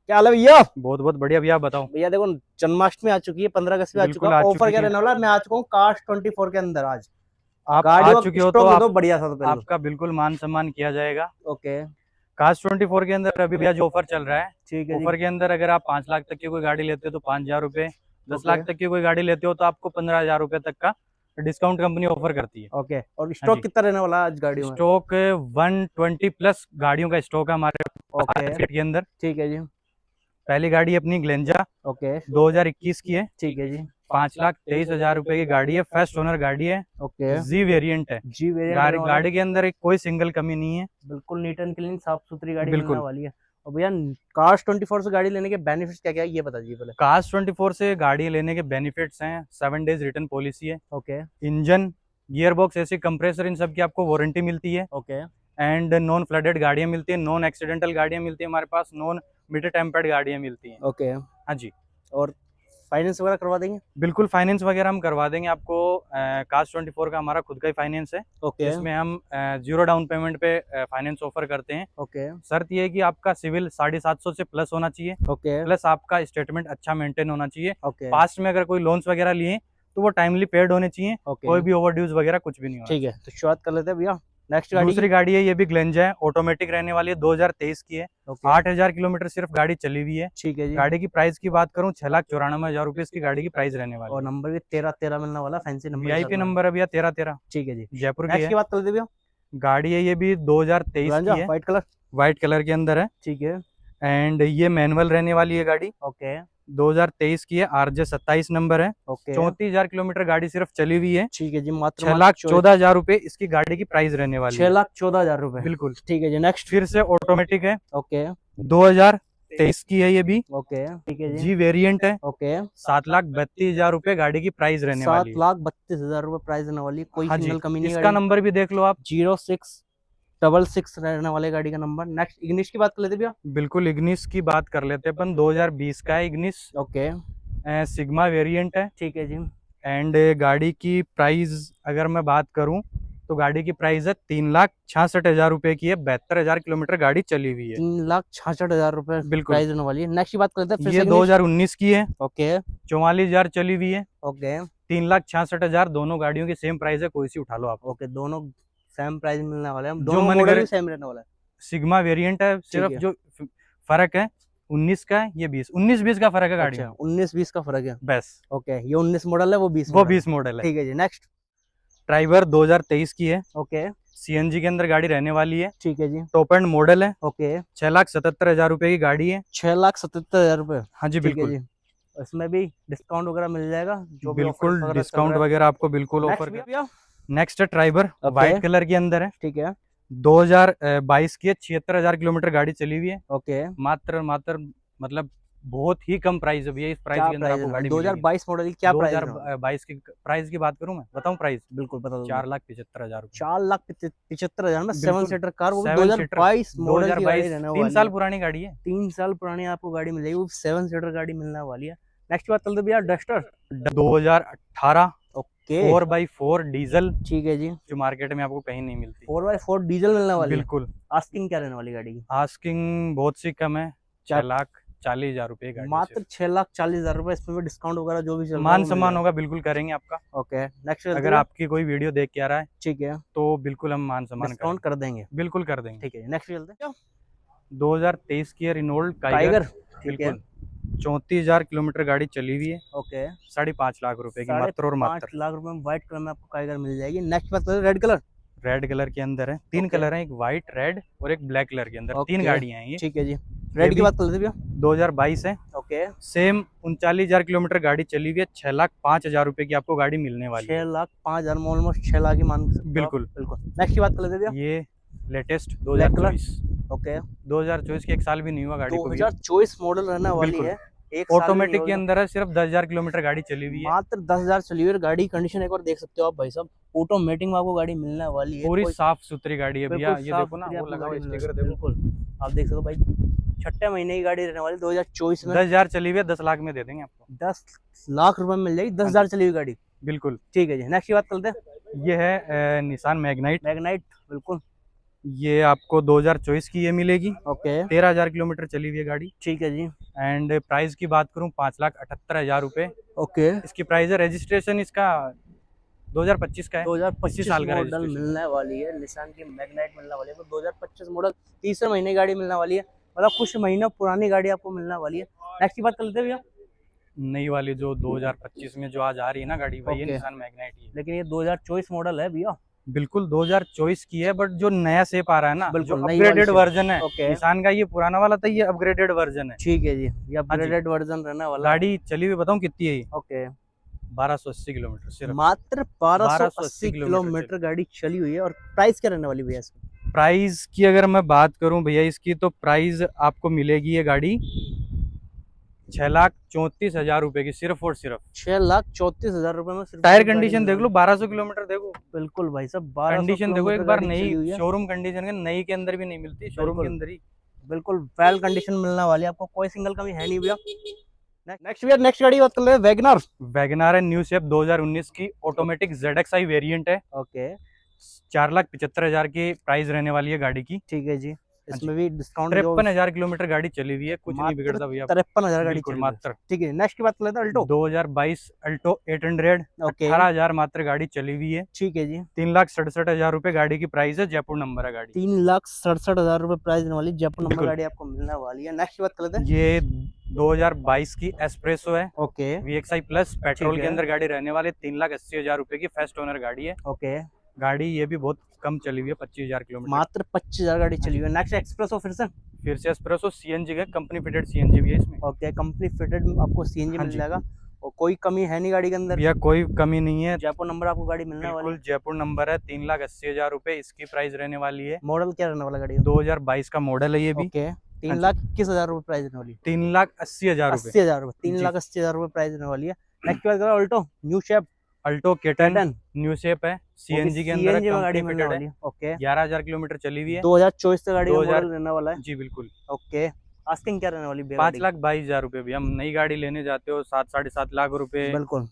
क्या हाल है भैया? बहुत बहुत बढ़िया भैया, आप बताओ। भैया देखो, जन्माष्टमी आ चुकी है, 15 अगस्त भी आ चुका बिल्कुल है। आ ऑफर क्या चुकी है। रहने वाला है? मैं आ चुका हूँ काश 24 के अंदर आज। आप आ गाड़ियों चुके का हो तो स्टॉक दे दो आप बढ़िया सा तो पहले। आपका बिल्कुल मान सम्मान किया जाएगा। ओके। काश 24 के अंदर अभी भैया जो ऑफर चल रहा है, ठीक है जी। ऑफर के अंदर अगर आप 5 लाख तक की कोई गाड़ी लेते हो तो 5,000 रुपये, 10 ओके। लाख तक की कोई गाड़ी लेते हो तो आपको 15,000 रुपये तक का डिस्काउंट कंपनी ऑफर करती है। ओके, और हाँ स्टॉक जी। कितना रहने वाला है आज गाड़ियों में? स्टॉक 120 प्लस गाड़ियों का स्टॉक है हमारे ओके। पास के अंदर। ठीक है जी। पहली गाड़ी अपनी ग्लेंजा ओके। 2021 की है। ठीक है जी। 5,23,000 रुपये की गाड़ी है, फर्स्ट ओनर गाड़ी है, ओके। जी वेरिएंट है। जी वेरिएंट रहने वाला है। गाड़ी के अंदर एक कोई सिंगल कमी नहीं है। बिल्कुल नीट एंड क्लीन, साफ सुथरी गाड़ी मिलने बिल्कुल। वाली है। और भैया, काश 24 से गाड़ी लेने के बेनिफिट्स क्या क्या है, ये बता दीजिए पहले। काश 24 से गाड़ी लेने के बेनिफिट्स हैं, 7 डेज रिटर्न पॉलिसी है, ओके। इंजन, गियर बॉक्स, ऐसे कंप्रेसर, इन सब की आपको वारंटी मिलती है। ओके। एंड नॉन फ्लडेड गाड़ियाँ मिलती है, नॉन एक्सीडेंटल गाड़ियाँ मिलती है हमारे पास, नॉन मीटर टेम्पर्ड गाड़ियाँ मिलती हैं। ओके। हाँ जी। और फाइनेंस वगैरह करवा देंगे? बिल्कुल, फाइनेंस वगैरह हम करवा देंगे आपको। काश 24 का हमारा खुद का ही फाइनेंस है, ओके। जिसमें हम 0 डाउन पेमेंट पे फाइनेंस ऑफर करते हैं। ओके। शर्त यह है कि आपका सिविल 750 से प्लस होना चाहिए, ओके। प्लस आपका स्टेटमेंट अच्छा मेंटेन होना चाहिए। ओके। पास्ट में अगर कोई लोन्स वगैरह लिए तो वो टाइमली पेड होने चाहिए, ओके। कोई भी ओवर ड्यूज वगैरह कुछ भी नहीं होना ठीक है, तो शुरुआत कर लेते हैं भैया नेक्स्ट चाहिए। गाड़ी दूसरी की। गाड़ी है, ये भी ग्लेंजा है, ऑटोमेटिक रहने वाली है, 2023 की है। ओके। 8,000 किलोमीटर सिर्फ गाड़ी चली हुई है। ठीक है जी। गाड़ी की प्राइस की बात करूँ, 6,94,000 रुपये इसकी गाड़ी की प्राइस रहने और वाली नंबर भी 13 13 मिलने वाला, फैंसी है। नंबर के साथ वीआईपी में। नंबर है भैया 1313, ठीक है जी। जयपुर की नेक्स्ट है। की बात कर लेते हैं भैया। गाड़ी है, ये भी 2023 की है, व्हाइट कलर। व्हाइट कलर के अंदर है। ठीक है। एंड ये मैनुअल रहने वाली है गाड़ी, ओके। 2023 की है, RJ 27 नंबर है। ओके। 34,000 किलोमीटर गाड़ी सिर्फ चली हुई है। ठीक है जी, मात्र 6,14,000 रुपये इसकी गाड़ी की प्राइस रहने वाली है। 6,14,000 रुपए। बिल्कुल। ठीक है जी, नेक्स्ट। फिर से ऑटोमेटिक है, ओके। 2023 की है ये भी, ओके। ठीक है जी। जी वेरिएंट है। ओके। 7,32,000 रुपये गाड़ी की प्राइस रहने वाली है। 7,32,000 रुपए प्राइस रहने वाली है, कोई हाँ जी, सिंगल कमी नहीं है इसका गाड़ी में। नंबर भी देख लो आप। 0666 रहने वाले गाड़ी का नंबर। नेक्स्ट इग्निश की बात कर लेते हैं भैया। बिल्कुल, इग्निस की बात कर लेते हैं अपन। 2020 का है इग्निस, ओके। सिग्मा वेरिएंट है। ठीक है जी। एंड गाड़ी की प्राइस अगर मैं बात करूं तो गाड़ी की प्राइस है 3,66,000 रुपये की है, 72,000 किलोमीटर गाड़ी चली हुई है। 3,66,000 रुपए बिल्कुल। प्राइस रहने वाली है। नेक्स्ट की बात कर लेते हैं फिर ये से इग्निश। 2019 की है, ओके। 44,000 चली हुई है। ओके। 3,66,000, दोनों गाड़ियों की सेम प्राइस है, कोई सी उठा लो आप। ओके, दोनों सेम प्राइस मिलने वाले हैं, जो दोनों मन मॉडल करे, भी सेम रहने वाला है। सिग्मा वेरिएंट है, सिर्फ है। जो फर्क है 19 का है, ये 20 का फर्क है गाड़ी अच्छा, में, 19-20 का फर्क है। बस। ओके, ये 19 मॉडल है, वो 20 वो मॉडल 20 मॉडल है। ठीक है जी, नेक्स्ट। ड्राइवर 2023 की है, ओके। सीएनजी के अंदर गाड़ी रहने वाली है, ठीक है जी। टॉप एंड मॉडल है। ओके। 6,77,000 रुपये की गाड़ी है। 6,77,000 रुपए। हाँ जी, ठीक है बिल्कुल। जी। इसमें भी डिस्काउंट वगैरह मिल जाएगा, जो भी ऑफर बिल्कुल वगैरह चल डिस्काउंट रहा वगैरह आपको बिल्कुल है। ऑफर नेक्स्ट कर। भैया। नेक्स्ट है ट्राइबर, ओके। व्हाइट कलर के अंदर है, ठीक है। 2022 की है, 76,000 किलोमीटर गाड़ी चली हुई है। ओके। मात्र मात्र मतलब बहुत ही कम प्राइस है भैया, इस प्राइस क्या के अंदर प्राइस आपको है गाड़ी मिलेगी। 2022 मॉडल की? क्या प्राइस है? 2022 की प्राइस की बात करूं, मैं बताऊं प्राइस, बिल्कुल बता दो। 4,75,000 रुपये। 4,75,000 में 7 बिल्कुल, सीटर कार, वो भी 7 सीटर, 2022 मॉडल की गाड़ी 2022, रहने 3 वाली साल है। पुरानी गाड़ी है। 3 साल पुरानी आपको गाड़ी मिल जाएगी, वो 7 सीटर गाड़ी मिलने वाली है। नेक्स्ट बात चलते भैया, डस्टर 2018 ओके। 4x4 डीजल, ठीक है जी। जो मार्केट में आपको कहीं नहीं मिलती। 4x4 डीजल मिलने वाली है। बिल्कुल। आस्किंग क्या रहने वाली गाड़ी की? आस्किंग बहुत सी कम है, क्या? 6,40,000 रुपये गाड़ी है मात्र सिर्फ। 6,40,000 रुपए, इसमें भी डिस्काउंट वगैरह जो भी चल रहा है मान वो मिल सम्मान जाएगा। होगा, बिल्कुल करेंगे आपका। ओके, नेक्स्ट अगर आपकी कोई वीडियो देख के आ रहा है ठीक है, तो बिल्कुल हम मान सम्मान डिस्काउंट करेंगे, कर देंगे। बिल्कुल कर देंगे। ठीक है, नेक्स्ट चलते हैं। 2023 की है, रिनोल्ट टाइगर। टाइगर। ठीक है। बिल्कुल, 34,000 किलोमीटर गाड़ी चली हुई है, ओके। 5.5 लाख रुपए की, मात्र और 5.5 मात्र। लाख रुपए में व्हाइट कलर में आपको टाइगर मिल जाएगी। नेक्स्ट बात करें, रेड कलर। रेड कलर के अंदर है, 3 ओके। कलर हैं, एक व्हाइट, रेड और एक ब्लैक कलर के अंदर, 3 ओके। गाड़ियां हैं ये। ठीक है जी, रेड की भी बात कर लेते हैं भैया। 2022 है, ओके। सेम 39,000 किलोमीटर गाड़ी चली हुई है, 6,05,000 रुपए की आपको गाड़ी मिलने वाली है। 6,05,000 में ऑलमोस्ट 6 लाख ही मान सकते हो आप। बिल्कुल। बिल्कुल, नेक्स्ट की बात कर लेते हैं भैया। ये लेटेस्ट ब्लैक कलर। 2024, ओके। 2024 की 1 साल भी नहीं हुआ गाड़ी को भी। 2024 मॉडल रहने वाली बिल्कुल। है, एक साल भी नहीं ऑटोमेटिक के होगा। अंदर है, सिर्फ 10,000 किलोमीटर गाड़ी चली हुई है। मात्र 10,000 चली हुई है। गाड़ी कंडीशन एक बार देख सकते हो आप भाई साहब, ऑटोमेटिक में आपको गाड़ी मिलने वाली है। पूरी साफ सुथरी गाड़ी है भैया, बिल्कुल ये साफ देखो ना, सुथरी वो आपको लगा गाड़ी हुआ मिल स्टिकर रही है। देखो। बिल्कुल, आप देख सकते हो भाई, छठे महीने की गाड़ी रहने वाली 2024 में। 10,000 चली हुई है, 10 लाख में दे देंगे आपको। 10 लाख रुपए में मिल जाएगी 10,000 चली हुई गाड़ी। बिल्कुल। ठीक है जी, नेक्स्ट की बात करते हैं। ये है निसान मैग्नाइट, मैग्नाइट। बिल्कुल। ये आपको 2024 की ये मिलेगी, ओके 13,000 किलोमीटर चली हुई है गाड़ी। ठीक है जी। एंड प्राइस की बात करूँ 5,78,000 रुपये ओके इसकी प्राइस है। रजिस्ट्रेशन इसका 2025 का है, इसी 2025 साल का मॉडल रजिस्ट्रेशन। मिलने वाली है, निसान की मैग्नाइट मिलने वाली है, तो 2025 मॉडल तीसरे महीने गाड़ी मिलने वाली है, मतलब कुछ महीना पुरानी गाड़ी आपको मिलने वाली है। नेक्स्ट की बात कर लेते हैं भैया। नई वाली जो 2025 में जो आज आ रही है ना गाड़ी, वही है ओके। निसान मैग्नाइट ही है। लेकिन ये 2024 मॉडल है भैया। बिल्कुल 2024 की है, बट जो नया शेप आ रहा है ना, जो बिल्कुल, नई वाली अपग्रेडेड shape। वर्जन है ओके निसान का, ये पुराना वाला था, ये अपग्रेडेड वर्जन है। ठीक है जी, ये अपग्रेडेड वर्जन रहने वाला है। गाड़ी चली हुई बताऊं कितनी है ये? ओके 1280 किलोमीटर सिर्फ। मात्र 1280 किलोमीटर किलोमीटर गाड़ी चली हुई है। और प्राइस क्या रहने वाली भैया इसकी? प्राइस की अगर मैं बात करूं भैया इसकी, तो प्राइस आपको मिलेगी ये गाड़ी 6,34,000 रुपए की, सिर्फ और सिर्फ। 6,34,000 रुपए में सिर्फ टायर गाड़ी कंडीशन देख मिलने लो, वाली 1200 किलोमीटर देखो। है। बिल्कुल भाई साहब 1200 कंडीशन देखो एक किलोमीटर बार, गाड़ी चली हुई नई है। शोरूम कंडीशन के, नई के अंदर भी नहीं मिलती, शोरूम के बिल्कुल। अंदर ही। बिल्कुल वेल कंडीशन मिलने वाली है आपको, कोई सिंगल कमी है नहीं भैया। नेक्स्ट भैया, नेक्स्ट गाड़ी बात कर ले, वैगनर। वैगनार है, न्यू शेप 2019 की, ऑटोमेटिक ZXi वेरिएंट है। ओके 4,75,000 की प्राइस रहने वाली है गाड़ी की। ठीक है जी, हाँ जी। इसमें भी डिस्काउंट 53,000 किलोमीटर गाड़ी चली हुई है, कुछ नहीं मात्र बिगड़ता भैया। 53,000 गाड़ी बिल्कुल चली हुई है। मात्र। ठीक है, नेक्स्ट की बात कर लेते हैं, अल्टो। 2022 अल्टो 800, ओके 18,000 मात्र गाड़ी चली हुई है। ठीक है जी। 3,67,000 रुपए गाड़ी की प्राइस है, जयपुर नंबर है गाड़ी। 3,67,000 रुपए प्राइस देने वाली जयपुर नंबर बिल्कुल। गाड़ी आपको मिलने वाली है। नेक्स्ट की बात कर लेते हैं। ये 2022 की एस्प्रेसो है, ओके VXI प्लस, पेट्रोल ठीक के है। अंदर गाड़ी रहने वाली, 3,80,000 रुपए की फर्स्ट ओनर गाड़ी है। ओके गाड़ी ये भी बहुत कम चली हुई है, 25,000 किलोमीटर। मात्र 25,000 गाड़ी चली हुई है। नेक्स्ट एक्सप्रेसो फिर से एस्प्रेसो CNG का, कंपनी फिटेड CNG भी है इसमें। ओके कंपनी फिटेड आपको सीएनजी हाँ मिल जी। जाएगा, और कोई कमी है नहीं गाड़ी के अंदर। भैया कोई कमी नहीं है, जयपुर नंबर आपको गाड़ी मिलने वाली बिल्कुल जयपुर नंबर है। 3,80,000 रुपए इसकी प्राइस रहने वाली है। है। मॉडल क्या रहने वाला गाड़ी का? 2022 का मॉडल है ये भी। ओके हाँ जी। 3,21,000 रुपए प्राइस रहने वाली है। 3,80,000 रुपए। 80,000 रुपए, जी। 3,80,000 रुपए प्राइस रहने वाली है। नेक्स्ट बात करो, Alto new shape Alto ketone pattern, new shape है, CNG के अंदर है, सीएनजी में गाड़ी कंपनी मिलने फिटेड वाली है। है। ओके 11,000 किलोमीटर चली हुई है। 2024 से गाड़ी का 2000 मॉडल रहने वाला है। जी बिल्कुल। ओके आस्किंग क्या रहने वाली है गाड़ी? 5,22,000 रुपए भी। हम नई गाड़ी लेने जाते हो 7 साढ़े 7 लाख रुपए, बिल्कुल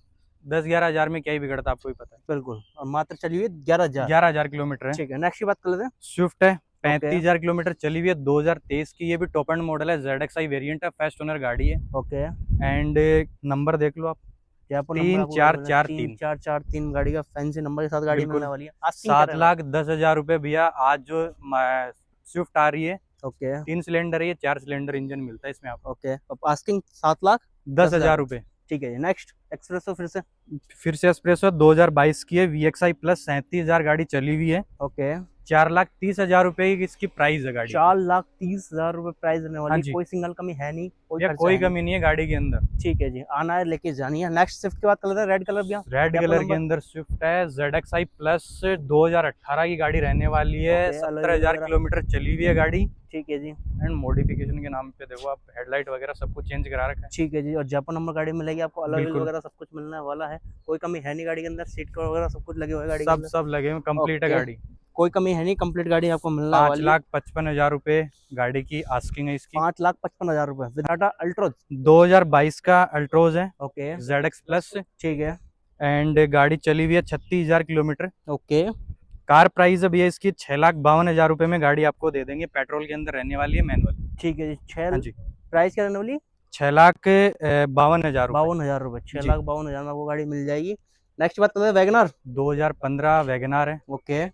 10-11 हजार में क्या ही बिगड़ता, आपको ही पता है। बिल्कुल, और मात्र चली हुई है 11,000। 11,000 किलोमीटर है। ठीक है, नेक्स्ट की बात कर लेते हैं। स्विफ्ट है, 35,000 किलोमीटर चली हुई है, 2023 की, ये भी टॉप एंड मॉडल है, ZXi वेरिएंट है, फर्स्ट ओनर गाड़ी है। ओके एंड नंबर देख लो आप, जयपुर 3,443 गाड़ी का फैंसी नंबर के साथ गाड़ी बिल्कुल। मिलने वाली है। आस्किंग क्या रहने 7,10,000 रुपए भैया। आज जो स्विफ्ट आ रही है, वाला? ओके 3 सिलेंडर है ये, 4 सिलेंडर इंजन मिलता है इसमें आपको। ओके, अब आस्किंग 7,10,000 रुपए। ठीक है जी। नेक्स्ट एक्सप्रेसो फिर से एस्प्रेसो 2022 की है, VXI प्लस, 37,000 गाड़ी चली हुई है। ओके 4,30,000 रुपए की इसकी प्राइस है गाड़ी। 4,30,000 रुपए प्राइस रहने हाँ वाली, जी। कोई सिंगल कमी है नहीं, कोई या खर्चा कोई है नहीं। कमी नहीं है गाड़ी के अंदर। ठीक है जी, आना है लेके जानी है। नेक्स्ट स्विफ्ट की बात कर लेते हैं, रेड कलर भैया। रेड जयपुर कलर के नंबर। अंदर स्विफ्ट है, ZXi प्लस, 2018 की गाड़ी रहने वाली है। ओके, अलॉय 17,000 वगैरह। किलोमीटर चली हुई है गाड़ी। ठीक है जी। एंड मॉडिफिकेशन के नाम पे देखो आप, हेडलाइट वगैरह सब कुछ चेंज करा रखा है। ठीक है जी, और जयपुर नंबर गाड़ी मिलेगी आपको, अलॉय व्हील बिल्कुल। वगैरह सब कुछ मिलने वाला है, कोई कमी है नहीं गाड़ी के अंदर। सीट कवर वगैरह सब कुछ लगे हुए हैं गाड़ी के सब अंदर, सब लगे हुए, कंप्लीट है ओके। गाड़ी। कोई कमी है नहीं, कंप्लीट गाड़ी आपको मिलने वाली है। 5,55,000 रुपए गाड़ी की आस्किंग है इसकी। 5,55,000 रुपए विद टाटा अल्ट्रोज। 2022 का अल्ट्रोज है, ओके ZX प्लस, ठीक है। एंड गाड़ी चली हुई है 36,000 किलोमीटर। ओके कार प्राइस है भैया इसकी 6,52,000 रुपए में गाड़ी आपको दे देंगे, पेट्रोल के अंदर रहने वाली है, मैनुअल। ठीक है जी। हाँ जी। प्राइस क्या रहने वाली? 6,52,000 रुपए। 52,000 रुपए, जी। 6,52,000 में आपको गाड़ी मिल जाएगी। नेक्स्ट बात करते हैं वैगनर। 2015 वैगनार है, ओके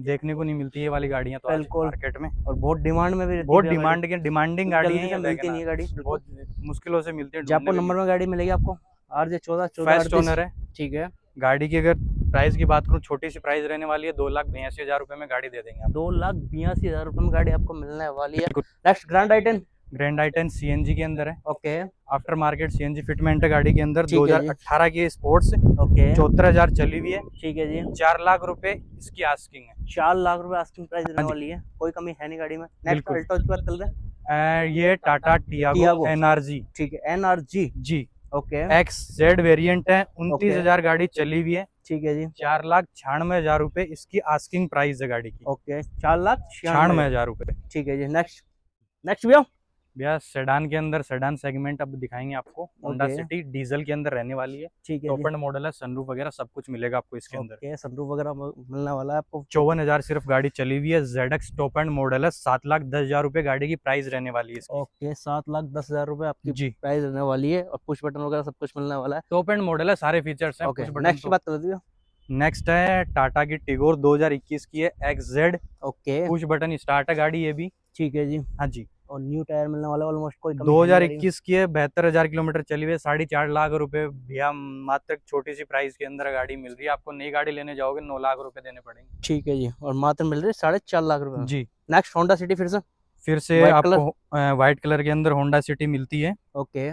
देखने को नहीं मिलती ये वाली गाड़ियां तो आज बिल्कुल। मार्केट में। और बहुत डिमांड में भी रहती बहुत है डिमांड की, डिमांडिंग गाड़ी जल्दी है से ये मिलती नहीं है वैगनार, गाड़ी। बहुत मुश्किलों से मिलती है। जयपुर नंबर में गाड़ी मिलेगी आपको, RJ14 फर्स्ट 1438। ओनर है ठीक है, गाड़ी की। अगर प्राइस की बात करूँ, छोटी सी प्राइस रहने वाली है, 2,82,000 रुपए में गाड़ी दे देंगे आप। 2,82,000 रुपए में गाड़ी आपको मिलने वाली है। बिल्कुल। नेक्स्ट ग्रैंड आई10। ग्रैंड आई10 CNG के अंदर है, ओके आफ्टर मार्केट CNG फिटमेंट है गाड़ी के अंदर। ठीक है जी। 2018 की स्पोर्ट्स, ओके 74,000 चली हुई है। ठीक है जी। 4 लाख रुपए इसकी आस्किंग है। 4 लाख रुपए आस्किंग प्राइस रहने हाँ जी। वाली है, कोई कमी है नहीं गाड़ी में। नेक्स्ट बिल्कुल। अल्टो की बात करते हैं। ये टाटा टियागो टियागो। NRG ठीक है, NRG। जी, ओके XZ वेरिएंट है, 29,000 गाड़ी चली हुई है। ठीक है जी। 4,96,000 रुपए इसकी आस्किंग प्राइस है गाड़ी की। ओके 4,96,000। 96,000 रुपए। ठीक है जी। नेक्स्ट भैया भैया सेडान के अंदर सेडान सेगमेंट अब दिखाएंगे आपको। Honda Okay. सिटी डीजल के अंदर रहने वाली है। ठीक है टॉप जी। एंड मॉडल है, सनरूफ वगैरह सब कुछ मिलेगा आपको इसके अंदर। ओके, सनरूफ वगैरह मिलने वाला है आपको। 54,000 सिर्फ गाड़ी चली हुई है। ZX टॉप एंड मॉडल है, 7,10,000 रुपए गाड़ी की प्राइस रहने वाली है इसकी। ओके, 7,10,000 रुपए आपकी जी, प्राइस रहने वाली है और पुश बटन वगैरह सब कुछ मिलने वाला है। टॉप एंड मॉडल है, सारे फीचर्स हैं। ओके, कुछ बटन नेक्स्ट की बात कर दीजिए। नेक्स्ट है टाटा की टिगोर 2021 की है, XZ। Okay, push button start है गाड़ी ये भी। ठीक है जी। हाँ जी, और न्यू टायर मिलने वाला ऑलमोस्ट, कोई कमी है नहीं गाड़ी में। 2021 की है, 72,000 किलोमीटर चली हुई है, 4.5 लाख रुपए भैया मात्र छोटी सी प्राइस के अंदर गाड़ी मिल रही है आपको। नई गाड़ी लेने जाओगे 9 लाख रुपए देने पड़ेंगे। ठीक है जी, और मात्र मिल रही है 4.5 लाख रुपए में। जी, नेक्स्ट होंडा सिटी फिर से। फिर से White आपको व्हाइट कलर के अंदर होंडा सिटी मिलती है। ओके।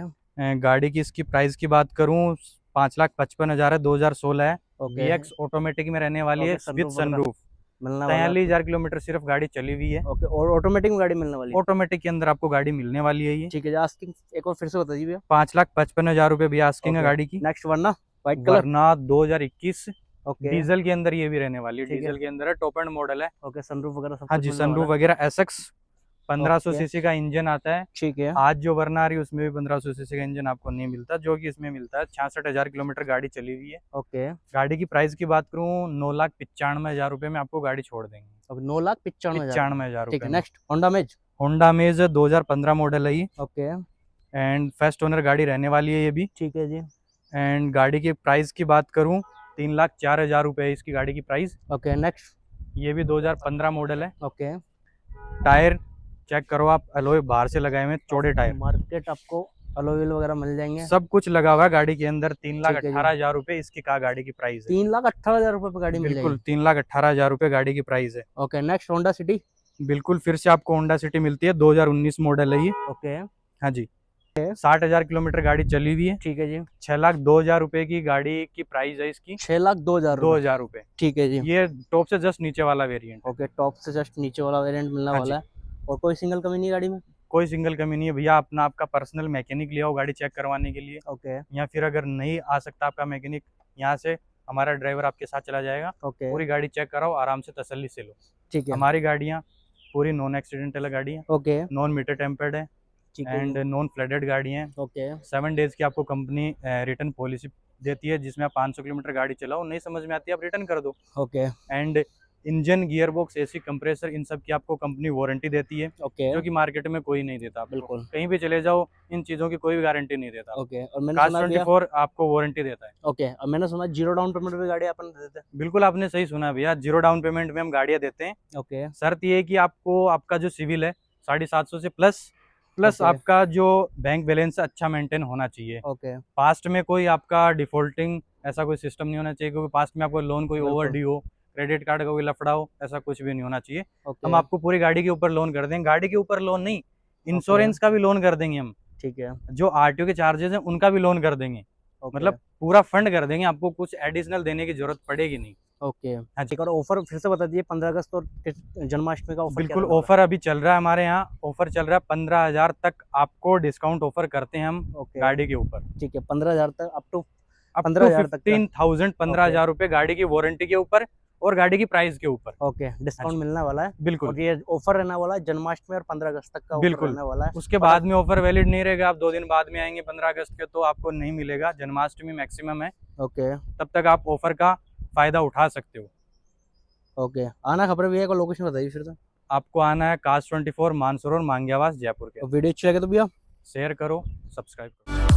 गाड़ी की इसकी प्राइस की बात करूं 5,55,000 है, 2016 है। ओके, VX ऑटोमेटिक में रहने वाली है ओके, विद sunroof वगैरह सनरूफ। मिलने वाला है। 43,000 किलोमीटर सिर्फ गाड़ी चली हुई है। ओके, और ऑटोमेटिक में गाड़ी मिलने वाली है। ऑटोमेटिक के अंदर आपको गाड़ी मिलने वाली है ये। ठीक है जी, आस्किंग एक और फिर से बता दीजिए भैया। 5,55,000 रुपए भी आस्किंग है ओके, गाड़ी की। नेक्स्ट वरना व्हाइट कलर। वरना 2021 ओके, डीजल के अंदर ये भी रहने वाली है। ठीक है। डीजल के अंदर है, टॉप एंड मॉडल है। ओके, सनरूफ वगैरह सब हाँ कुछ जी, मिलने सनरूफ वाला वगैरह SX 1500 ओके। सीसी का इंजन आता है। है। ठीक है। आज जो वरना आ रही है उसमें भी 1500 सीसी का इंजन आपको नहीं मिलता, जो कि इसमें मिलता है। 66,000 किलोमीटर गाड़ी चली हुई है। ओके, गाड़ी की प्राइस की बात करूँ 9,95,000 रुपए में आपको गाड़ी छोड़ देंगे। अब 9,95,000। 95,000 ठीक रुपए है, में। नेक्स्ट होंडा मेज। होंडा मेज 2015 मॉडल है ये, ओके, एंड फर्स्ट ओनर गाड़ी रहने वाली है ये भी। ठीक है जी। एंड गाड़ी की प्राइस की बात करूँ 3,04,000 रुपए है इसकी गाड़ी की प्राइस। Okay, next. ये भी 2015 मॉडल है। ओके, टायर चेक करो आप, अलॉय बाहर से लगाए हुए हैं, चौड़े टायर, मार्केट आपको अलॉय व्हील वगैरह मिल जाएंगे। सब कुछ लगा हुआ है गाड़ी के अंदर। ठीक है जी। 3,18,000 रुपए इसकी का गाड़ी की प्राइस है। 3,18,000 रुपए पे गाड़ी मिल बिल्कुल, जाएगी। 3,18,000 रुपए गाड़ी की प्राइस है। Okay, next Honda city. बिल्कुल, फिर से आपको होंडा सिटी मिलती है, 2019 मॉडल है ये। ओके, हाँ जी, 60,000 किलोमीटर गाड़ी चली हुई है। ठीक है जी। 6,02,000 रुपए की गाड़ी की प्राइस है इसकी। 6,02,000 रुपए। 2,000 रुपए। ठीक है जी। ये टॉप से जस्ट नीचे वाला वेरिएंट। ओके, टॉप से जस्ट नीचे वाला वेरिएंट मिलने हाँ वाला है। और कोई सिंगल कमी नहीं है गाड़ी में। कोई सिंगल कमी नहीं है भैया। अपना आपका पर्सनल मैकेनिक ले आओ गाड़ी चेक करवाने के लिए, ओके, या फिर अगर नहीं आ सकता आपका मैकेनिक, यहाँ से हमारा ड्राइवर आपके साथ चला जाएगा। ओके, पूरी गाड़ी चेक कराओ, आराम से तसल्ली से लो। ठीक है। हमारी गाड़ियाँ पूरी नॉन एक्सीडेंटल गाड़ी है, ओके, नॉन मीटर टेम्पर्ड है, ठीक है एंड जी। नॉन फ्लडेड गाड़ी है। ओके, 7 डेज की आपको कंपनी रिटर्न पॉलिसी देती है, जिसमें आप 500 किलोमीटर गाड़ी चलाओ, नहीं समझ में आती है आप रिटर्न कर दो। Okay, and engine, gearbox, AC, compressor, इन सब की आपको कंपनी वारंटी देती है, ओके, जो कि मार्केट में कोई नहीं देता आपको। बिल्कुल। कहीं भी चले जाओ इन चीज़ों की कोई भी गारंटी नहीं देता। ओके, और मैंने कास्ट सुना भैया। 24 आपको वारंटी देता है। ओके, और मैंने सुना 0 डाउन पेमेंट पे गाड़ी अपन दे देते हैं। बिल्कुल, आपने सही सुना भैया, 0 डाउन पेमेंट में हम गाड़ियाँ देते हैं। ओके, शर्त ये है कि आपको आपका जो सिविल है 750 से प्लस ओके। आपका जो बैंक बैलेंस अच्छा मेंटेन होना चाहिए। ओके, पास्ट में कोई आपका डिफॉल्टिंग ऐसा कोई सिस्टम नहीं होना चाहिए, क्योंकि पास्ट में आपको लोन कोई बिल्कुल। ओवरड्यू हो, क्रेडिट कार्ड का कोई लफड़ा हो, ऐसा कुछ भी नहीं होना चाहिए। ओके, हम आपको पूरी गाड़ी के ऊपर लोन कर देंगे। गाड़ी के ऊपर लोन नहीं, इंश्योरेंस का भी लोन कर देंगे हम। ठीक है। जो RTO के चार्जेस हैं उनका भी लोन कर देंगे। ओके, मतलब पूरा फंड कर देंगे, आपको कुछ एडिशनल देने की जरूरत पड़ेगी नहीं। ओके। हाँ जी। एक और ऑफर फिर से बता दीजिए, 15 अगस्त और जन्माष्टमी का ऑफर। बिल्कुल, ऑफर अभी चल रहा है हमारे यहाँ। ऑफर चल रहा है 15,000 तक आपको डिस्काउंट ऑफर करते हैं हम ओके, गाड़ी के ऊपर। ठीक है, 15,000 तक, अप टू अब 15,000 तक का। 15,000 15,000 रुपए गाड़ी की वारंटी के ऊपर और गाड़ी की प्राइस के ऊपर। ओके, डिस्काउंट मिलने वाला है। बिल्कुल, और ये ऑफर रहने वाला है जन्माष्टमी और 15 अगस्त तक का ऑफर बिल्कुल। रहने वाला है। उसके बाद में ऑफर वैलिड नहीं रहेगा। आप 2 दिन बाद में आएंगे 15 अगस्त के, तो आपको नहीं मिलेगा। जन्माष्टमी मैक्सिमम है, ओके, तब तक आप ऑफर का फायदा उठा सकते हो। ओके। आना खबर भैया को लोकेशन बताइए फिर से। आपको आना है कास्ट 24 मानसरोवर मांग्यावास जयपुर के। वीडियो अच्छी लगे तो भैया शेयर करो, सब्सक्राइब करो।